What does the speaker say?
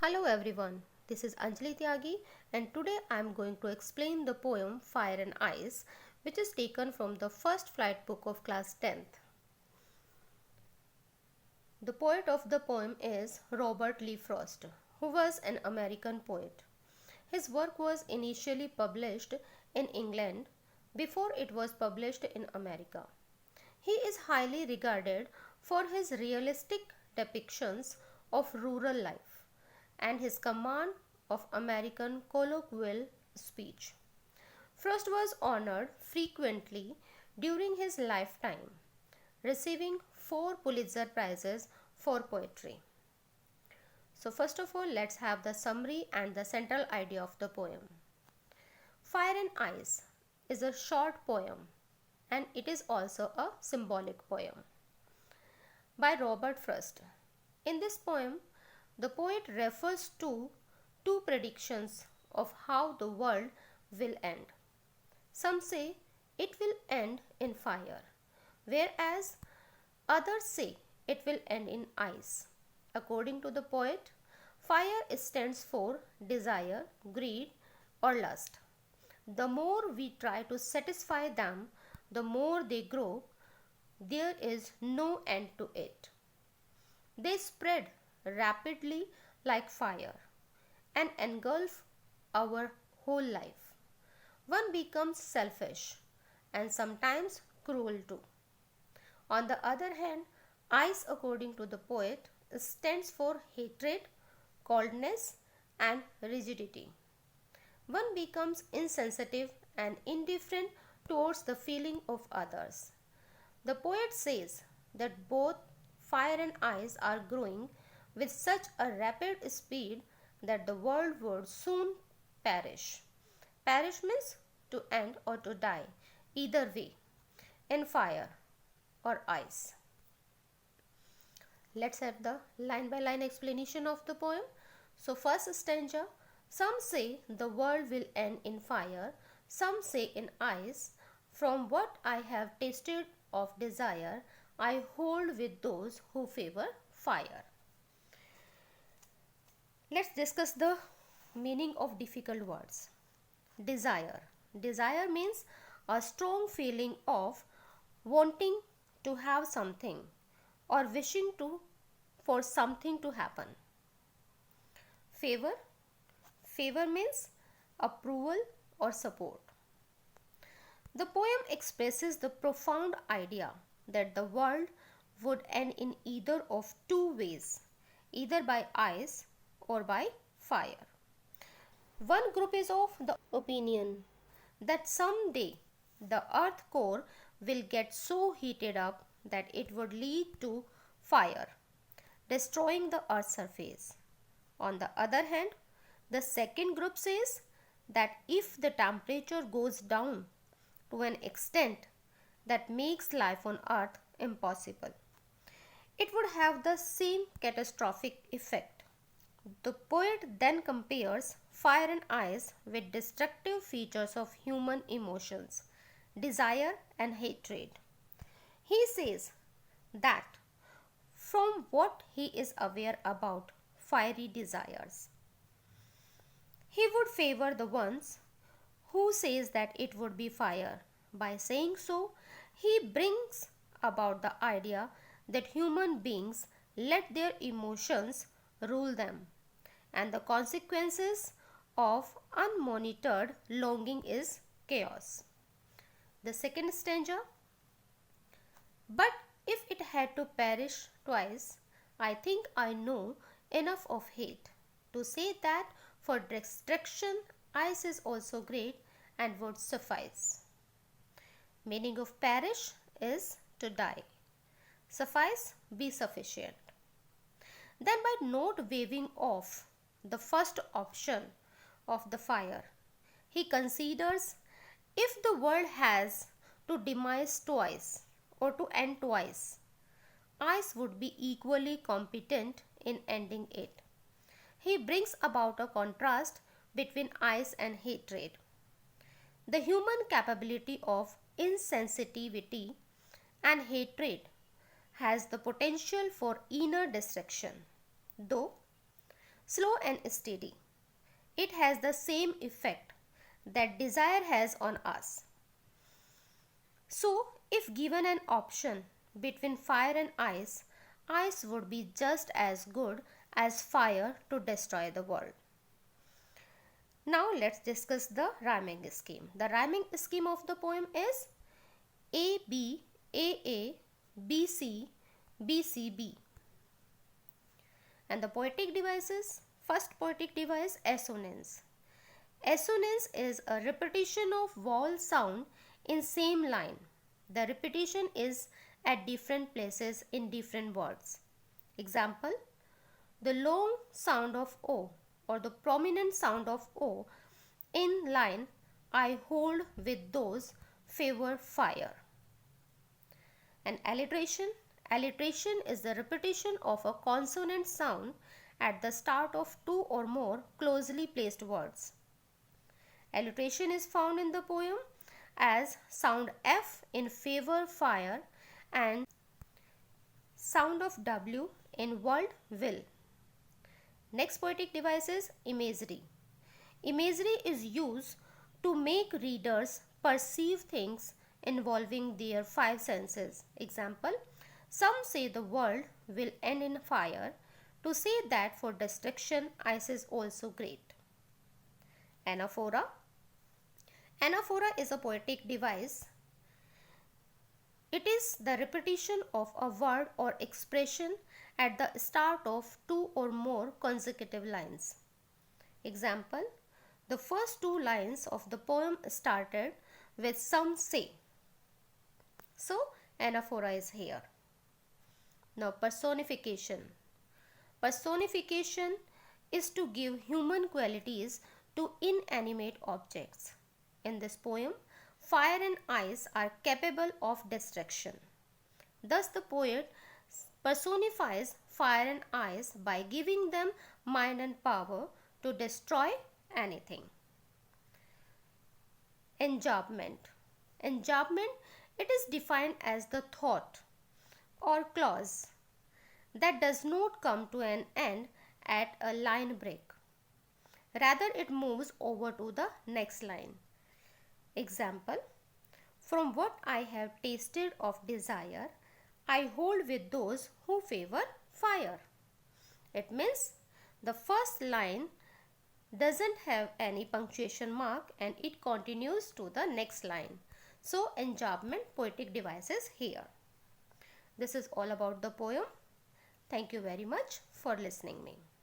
Hello everyone, this is Anjali Tyagi and today I am going to explain the poem Fire and Ice, which is taken from the first flight book of class 10th. The poet of the poem is Robert Lee Frost, who was an American poet. His work was initially published in England before it was published in America. He is highly regarded for his realistic depictions of rural life and his command of American colloquial speech. Frost was honored frequently during his lifetime, receiving 4 Pulitzer Prizes for poetry. So, first of all, let's have the summary and the central idea of the poem. Fire and Ice is a short poem and it is also a symbolic poem by Robert Frost. In this poem, the poet refers to two predictions of how the world will end. Some say it will end in fire, whereas others say it will end in ice. According to the poet, fire stands for desire, greed, or lust. The more we try to satisfy them, the more they grow. There is no end to it. They spread rapidly like fire and engulf our whole life. One becomes selfish and sometimes cruel too. On the other hand, ice, according to the poet, stands for hatred, coldness, and rigidity. One becomes insensitive and indifferent towards the feeling of others. The poet says that both fire and ice are growing with such a rapid speed that the world would soon perish. Perish means to end or to die, either way, in fire or ice. Let's have the line by line explanation of the poem. So, first stanza, some say the world will end in fire, some say in ice. From what I have tasted of desire, I hold with those who favor fire. Let's discuss the meaning of difficult words. Desire. Desire means a strong feeling of wanting to have something or wishing to for something to happen. Favor. Favor means approval or support. The poem expresses the profound idea that the world would end in either of two ways, either by ice or by fire. One group is of the opinion that someday the earth core will get so heated up that it would lead to fire, destroying the earth's surface. On the other hand, the second group says that if the temperature goes down to an extent that makes life on earth impossible, it would have the same catastrophic effect. The poet then compares fire and ice with destructive features of human emotions, desire and hatred. He says that from what he is aware about fiery desires, he would favor the ones who says that it would be fire. By saying so, he brings about the idea that human beings let their emotions rule them, and the consequences of unmonitored longing is chaos. The second stanza, but if it had to perish twice, I think I know enough of hate to say that for destruction ice is also great and would suffice. Meaning of perish is to die. Suffice, be sufficient. Then by not waving off the first option of the fire, he considers if the world has to demise twice or to end twice, ice would be equally competent in ending it. He brings about a contrast between ice and hatred. The human capability of insensitivity and hatred has the potential for inner destruction, though slow and steady. It has the same effect that desire has on us. So, if given an option between fire and ice, ice would be just as good as fire to destroy the world. Now let's discuss the rhyming scheme. The rhyming scheme of the poem is A B A A B C B C B. And the poetic devices, first poetic device, assonance. Assonance is a repetition of vowel sound in same line. The repetition is at different places in different words. Example, the long sound of O or the prominent sound of O in line I hold with those favor fire. And alliteration. Alliteration is the repetition of a consonant sound at the start of two or more closely placed words. Alliteration is found in the poem as sound F in favor fire and sound of W in world will. Next poetic device is imagery. Imagery is used to make readers perceive things involving their five senses. Example, some say the world will end in fire. To say that for destruction, ice is also great. Anaphora. Anaphora is a poetic device. It is the repetition of a word or expression at the start of two or more consecutive lines. Example, the first two lines of the poem started with some say. So, anaphora is here. Now, personification. Personification is to give human qualities to inanimate objects. In this poem, fire and ice are capable of destruction. Thus, the poet personifies fire and ice by giving them mind and power to destroy anything. Enjambment. Enjambment, it is defined as the thought or clause that does not come to an end at a line break. Rather, it moves over to the next line. Example, from what I have tasted of desire, I hold with those who favor fire. It means the first line doesn't have any punctuation mark and it continues to the next line. So, enjambment poetic device is here. This is all about the poem. Thank you very much for listening me.